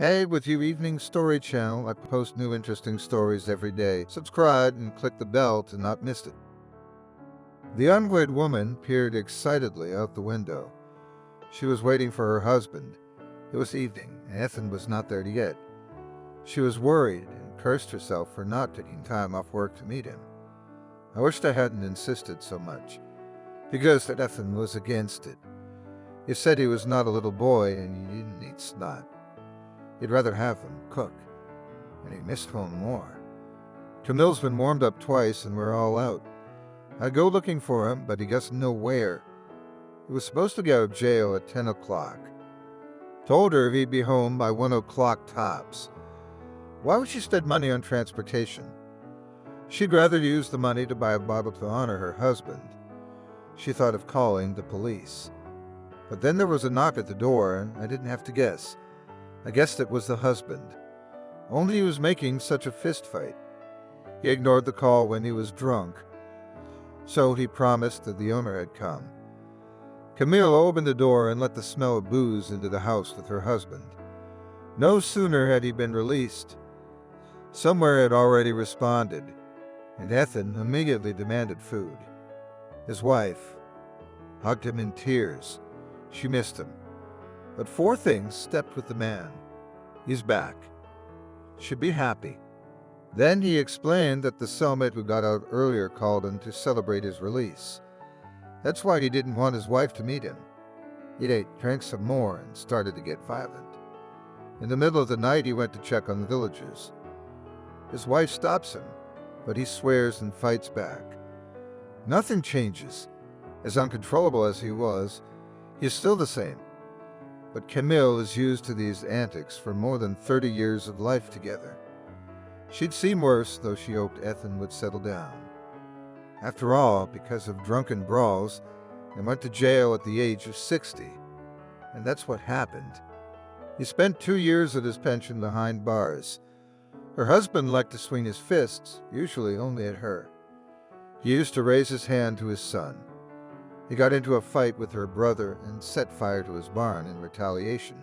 Hey, with your evening story channel, I post new interesting stories every day. Subscribe and click the bell to not miss it. The unwed woman peered excitedly out the window. She was waiting for her husband. It was evening, and Ethan was not there yet. She was worried and cursed herself for not taking time off work to meet him. I wished I hadn't insisted so much, because that Ethan was against it. He said he was not a little boy and he didn't eat snot. He'd rather have him cook, and he missed home more. Camille's been warmed up twice and we're all out. I'd go looking for him, but he doesn't know where. He was supposed to get out of jail at 10 o'clock. Told her he'd be home by 1 o'clock tops. Why would she spend money on transportation? She'd rather use the money to buy a bottle to honor her husband. She thought of calling the police. But then there was a knock at the door and I didn't have to guess. I guessed it was the husband. Only he was making such a fist fight. He ignored the call when he was drunk. So he promised that the owner had come. Camille opened the door and let the smell of booze into the house with her husband. No sooner had he been released. Somewhere had already responded, and Ethan immediately demanded food. His wife hugged him in tears. She missed him. But four things stepped with the man. He's back. Should be happy. Then he explained that the cellmate who got out earlier called him to celebrate his release. That's why he didn't want his wife to meet him. He drank some more and started to get violent. In the middle of the night, he went to check on the villagers. His wife stops him, but he swears and fights back. Nothing changes. As uncontrollable as he was, he's still the same. But Camille is used to these antics for more than 30 years of life together. She'd seen worse, though she hoped Ethan would settle down. After all, because of drunken brawls, he went to jail at the age of 60. And that's what happened. He spent 2 years of his pension behind bars. Her husband liked to swing his fists, usually only at her. He used to raise his hand to his son. He got into a fight with her brother and set fire to his barn in retaliation.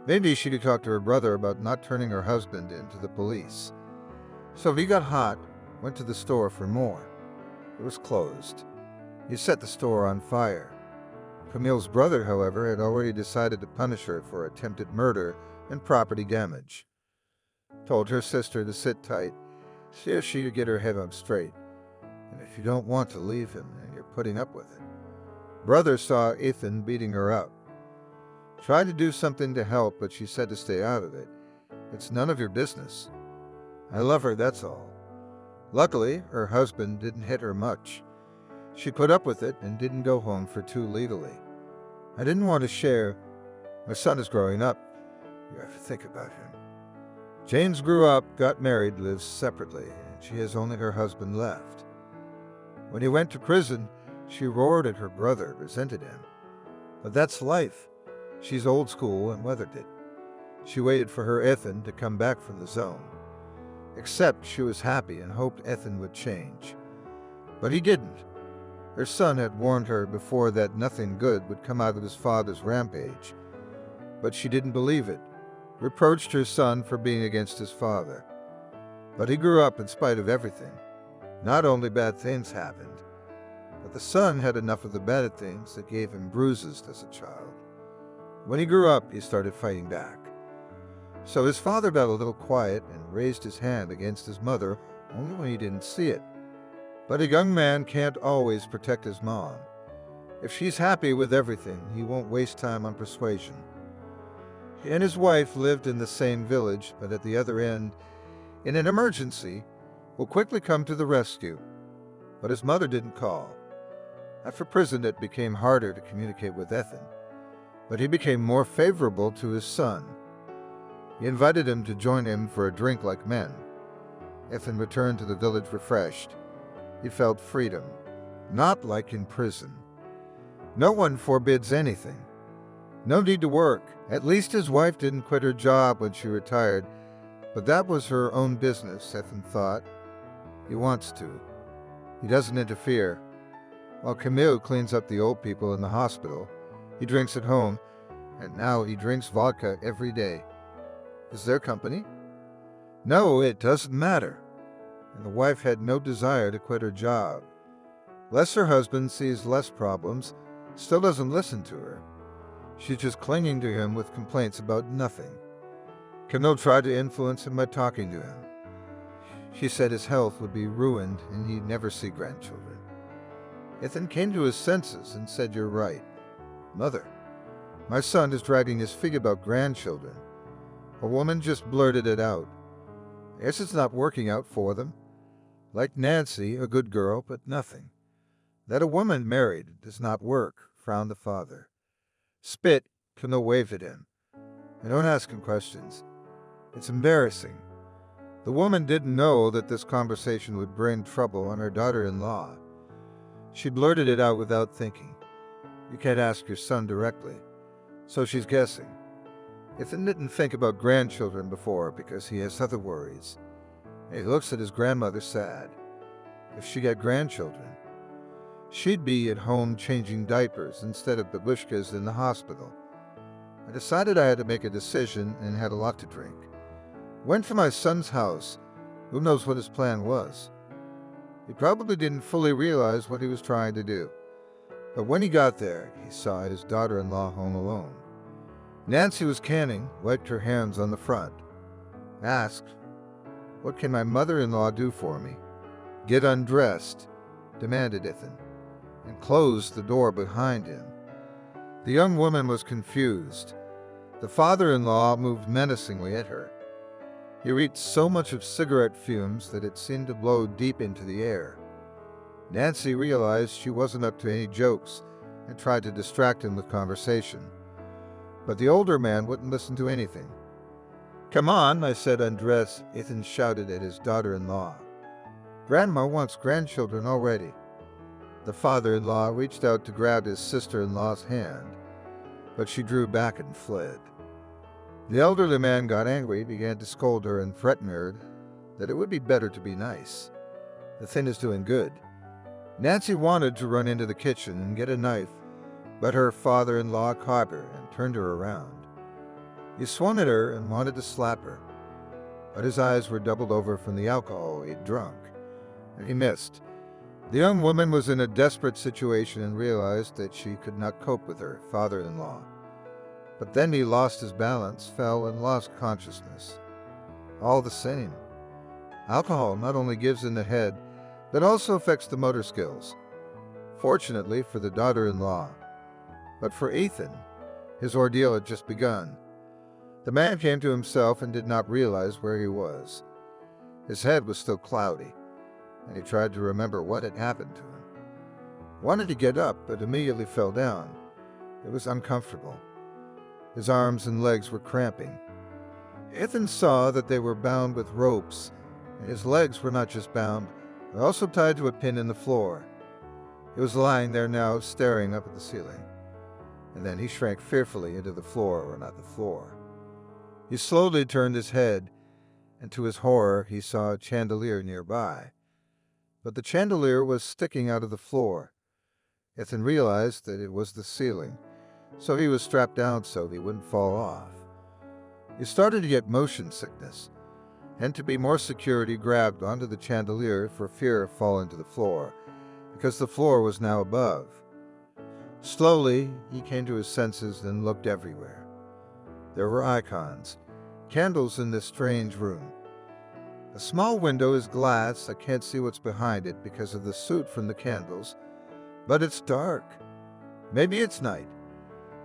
Maybe she could talk to her brother about not turning her husband in to the police. So he got hot, went to the store for more. It was closed. He set the store on fire. Camille's brother, however, had already decided to punish her for attempted murder and property damage. Told her sister to sit tight, see if she could get her head on straight. And if you don't want to leave him and you're putting up with it. Brother saw Ethan beating her up. Tried to do something to help, but she said to stay out of it. It's none of your business. I love her, that's all. Luckily, her husband didn't hit her much. She put up with it and didn't go home for too legally. I didn't want to share. My son is growing up. You have to think about him. James grew up, got married, lives separately, and she has only her husband left. When he went to prison, she roared at her brother, resented him. But that's life. She's old school and weathered it. She waited for her Ethan to come back from the zone. Except she was happy and hoped Ethan would change. But he didn't. Her son had warned her before that nothing good would come out of his father's rampage. But she didn't believe it, reproached her son for being against his father. But he grew up in spite of everything. Not only bad things happened, but the son had enough of the bad things that gave him bruises as a child. When he grew up, he started fighting back. So his father got a little quiet and raised his hand against his mother only when he didn't see it. But a young man can't always protect his mom. If she's happy with everything, he won't waste time on persuasion. He and his wife lived in the same village, but at the other end, in an emergency, will quickly come to the rescue. But his mother didn't call. After prison, it became harder to communicate with Ethan, but he became more favorable to his son. He invited him to join him for a drink like men. Ethan returned to the village refreshed. He felt freedom, not like in prison. No one forbids anything. No need to work. At least his wife didn't quit her job when she retired, but that was her own business, Ethan thought. He wants to. He doesn't interfere. While Camille cleans up the old people in the hospital, he drinks at home, and now he drinks vodka every day. Is there company? No, it doesn't matter. And the wife had no desire to quit her job. Lest her husband sees less problems, still doesn't listen to her. She's just clinging to him with complaints about nothing. Camille tried to influence him by talking to him. She said his health would be ruined and he'd never see grandchildren. Ethan came to his senses and said, "You're right. Mother, my son is dragging his feet about grandchildren." A woman just blurted it out. Guess it's not working out for them. Like Nancy, a good girl, but nothing. That a woman married does not work, frowned the father. Spit, Camille waved at him. And don't ask him questions. It's embarrassing. The woman didn't know that this conversation would bring trouble on her daughter-in-law. She blurted it out without thinking. You can't ask your son directly. So she's guessing. Ethan didn't think about grandchildren before because he has other worries. He looks at his grandmother sad. If she got grandchildren, she'd be at home changing diapers instead of babushkas in the hospital. I decided I had to make a decision and had a lot to drink. Went to my son's house. Who knows what his plan was? He probably didn't fully realize what he was trying to do. But when he got there, he saw his daughter-in-law home alone. Nancy was canning, wiped her hands on the front. Asked, "What can my mother-in-law do for me?" "Get undressed," demanded Ethan, and closed the door behind him. The young woman was confused. The father-in-law moved menacingly at her. He reeked so much of cigarette fumes that it seemed to blow deep into the air. Nancy realized she wasn't up to any jokes and tried to distract him with conversation. But the older man wouldn't listen to anything. "Come on," I said, "undress," Ethan shouted at his daughter-in-law. "Grandma wants grandchildren already." The father-in-law reached out to grab his sister-in-law's hand, but she drew back and fled. The elderly man got angry, began to scold her and threaten her that it would be better to be nice. The thing is doing good. Nancy wanted to run into the kitchen and get a knife, but her father-in-law caught her and turned her around. He swung at her and wanted to slap her, but his eyes were doubled over from the alcohol he'd drunk, and he missed. The young woman was in a desperate situation and realized that she could not cope with her father-in-law. But then he lost his balance, fell, and lost consciousness. All the same, alcohol not only gives in the head, but also affects the motor skills. Fortunately for the daughter-in-law. But for Ethan, his ordeal had just begun. The man came to himself and did not realize where he was. His head was still cloudy, and he tried to remember what had happened to him. Wanted to get up, but immediately fell down. It was uncomfortable. His arms and legs were cramping. Ethan saw that they were bound with ropes, and his legs were not just bound, but also tied to a pin in the floor. He was lying there now, staring up at the ceiling. And then he shrank fearfully into the floor, or not the floor. He slowly turned his head, and to his horror he saw a chandelier nearby. But the chandelier was sticking out of the floor. Ethan realized that it was the ceiling, so he was strapped down so he wouldn't fall off. He started to get motion sickness, and to be more secure he grabbed onto the chandelier for fear of falling to the floor, because the floor was now above. Slowly, he came to his senses and looked everywhere. There were icons, candles in this strange room. A small window is glass. I can't see what's behind it because of the soot from the candles, but it's dark. Maybe it's night.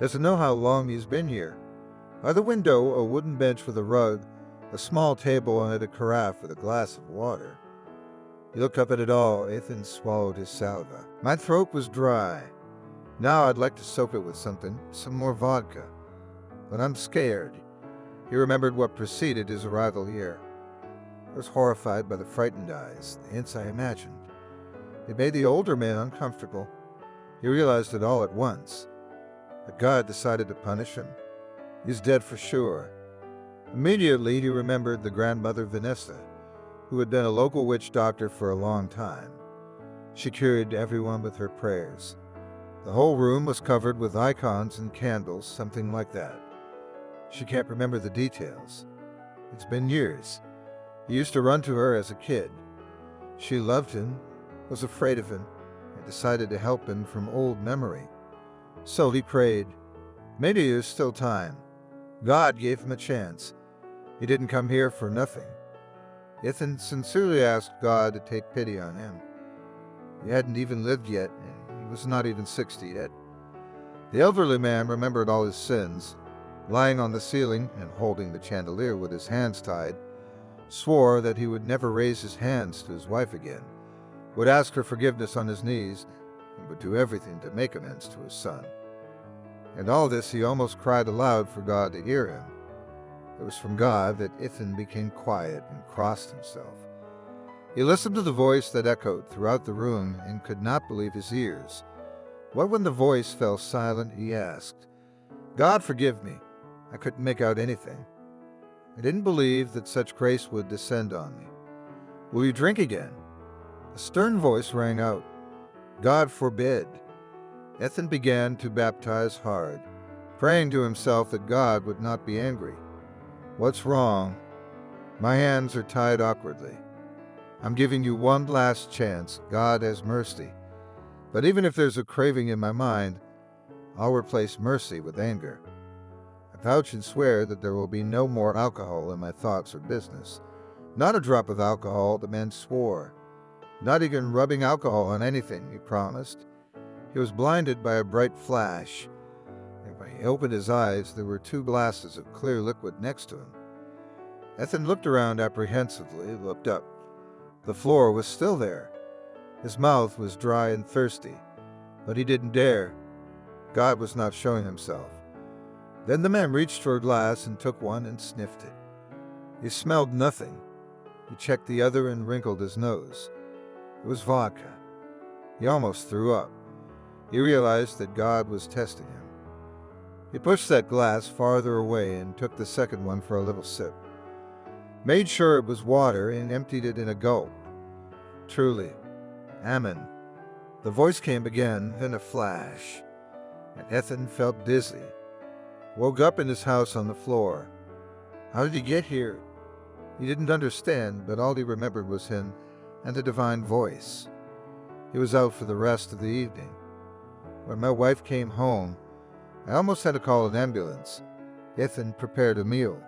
Doesn't know how long he's been here. By the window, a wooden bench with a rug, a small table on it, a carafe with a glass of water. He looked up at it all. Ethan swallowed his saliva. My throat was dry. Now I'd like to soak it with something, some more vodka. But I'm scared. He remembered what preceded his arrival here. I was horrified by the frightened eyes, the hints I imagined. It made the older man uncomfortable. He realized it all at once. That God decided to punish him. He's dead for sure. Immediately he remembered the grandmother Vanessa, who had been a local witch doctor for a long time. She cured everyone with her prayers. The whole room was covered with icons and candles, something like that. She can't remember the details. It's been years. He used to run to her as a kid. She loved him, was afraid of him, and decided to help him from old memory. So he prayed. Maybe there's still time. God gave him a chance. He didn't come here for nothing. Ethan sincerely asked God to take pity on him. He hadn't even lived yet, and he was not even 60 yet. The elderly man remembered all his sins, lying on the ceiling and holding the chandelier with his hands tied, swore that he would never raise his hands to his wife again, would ask her forgiveness on his knees, and would do everything to make amends to his son. And all this he almost cried aloud for God to hear him. It was from God that Ethan became quiet and crossed himself. He listened to the voice that echoed throughout the room and could not believe his ears. What when the voice fell silent, he asked, "God, forgive me. I couldn't make out anything. I didn't believe that such grace would descend on me. Will you drink again?" A stern voice rang out, "God forbid." Ethan began to baptize hard, praying to himself that God would not be angry. "What's wrong? My hands are tied awkwardly. I'm giving you one last chance. God has mercy. But even if there's a craving in my mind, I'll replace mercy with anger. I vouch and swear that there will be no more alcohol in my thoughts or business. Not a drop of alcohol," the man swore. Not even rubbing alcohol on anything, he promised. He was blinded by a bright flash, and when he opened his eyes, there were 2 glasses of clear liquid next to him. Ethan looked around apprehensively, looked up. The floor was still there. His mouth was dry and thirsty, but he didn't dare. God was not showing himself. Then the man reached for a glass and took one and sniffed it. He smelled nothing. He checked the other and wrinkled his nose. It was vodka. He almost threw up. He realized that God was testing him. He pushed that glass farther away and took the second one for a little sip. Made sure it was water and emptied it in a gulp. Truly, Amen. The voice came again in a flash, and Ethan felt dizzy. Woke up in his house on the floor. How did he get here? He didn't understand, but all he remembered was him and the divine voice. He was out for the rest of the evening. When my wife came home, I almost had to call an ambulance. Ethan prepared a meal.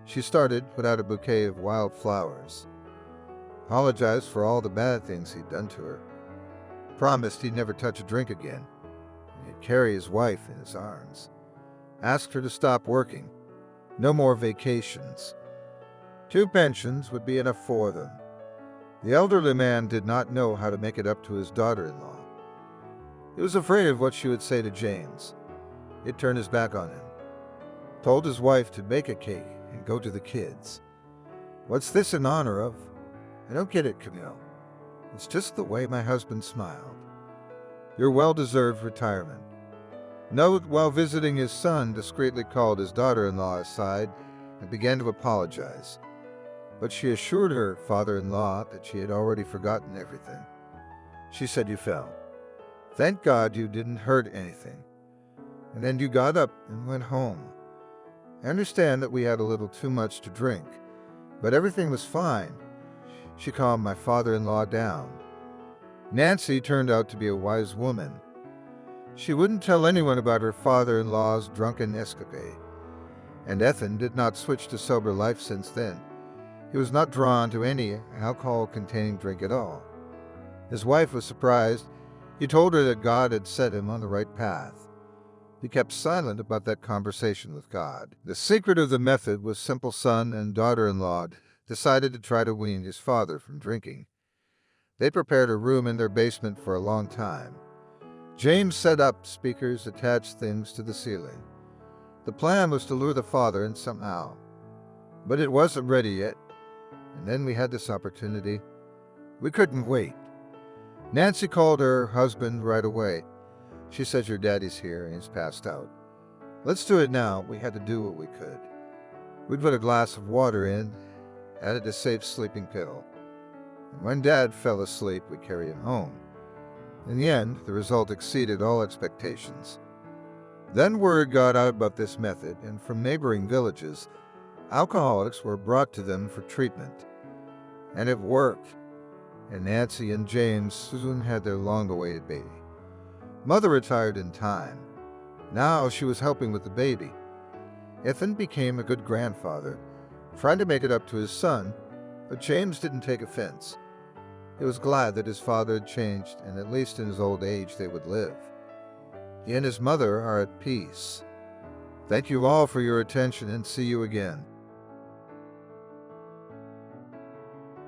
She started without a bouquet of wild flowers. Apologized for all the bad things he'd done to her. Promised he'd never touch a drink again. He'd carry his wife in his arms. Asked her to stop working. No more vacations. 2 pensions would be enough for them. The elderly man did not know how to make it up to his daughter-in-law. He was afraid of what she would say to James. He'd turn his back on him. Told his wife to bake a cake and go to the kids. What's this in honor of? I don't get it, Camille. It's just the way my husband smiled. Your well-deserved retirement. Note, while visiting his son, discreetly called his daughter-in-law aside and began to apologize. But she assured her father-in-law that she had already forgotten everything. She said, "You fell. Thank God you didn't hurt anything. And then you got up and went home. I understand that we had a little too much to drink, but everything was fine." She calmed my father-in-law down. Nancy turned out to be a wise woman. She wouldn't tell anyone about her father-in-law's drunken escapade. And Ethan did not switch to sober life since then. He was not drawn to any alcohol-containing drink at all. His wife was surprised. He told her that God had set him on the right path. He kept silent about that conversation with God. The secret of the method was simple. Son and daughter-in-law decided to try to wean his father from drinking. They prepared a room in their basement for a long time. James set up speakers, attached things to the ceiling. The plan was to lure the father in somehow. But it wasn't ready yet. And then we had this opportunity. We couldn't wait. Nancy called her husband right away. She said, "Your daddy's here and he's passed out. Let's do it now." We had to do what we could. We'd put a glass of water in, added a safe sleeping pill. And when Dad fell asleep, we carried him home. In the end, the result exceeded all expectations. Then word got out about this method, and from neighboring villages, Alcoholics were brought to them for treatment, and it worked, and Nancy and James soon had their long-awaited baby. Mother retired in time. Now she was helping with the baby. Ethan became a good grandfather, trying to make it up to his son, but James didn't take offense. He was glad that his father had changed, and at least in his old age they would live. He and his mother are at peace. Thank you all for your attention, and see you again.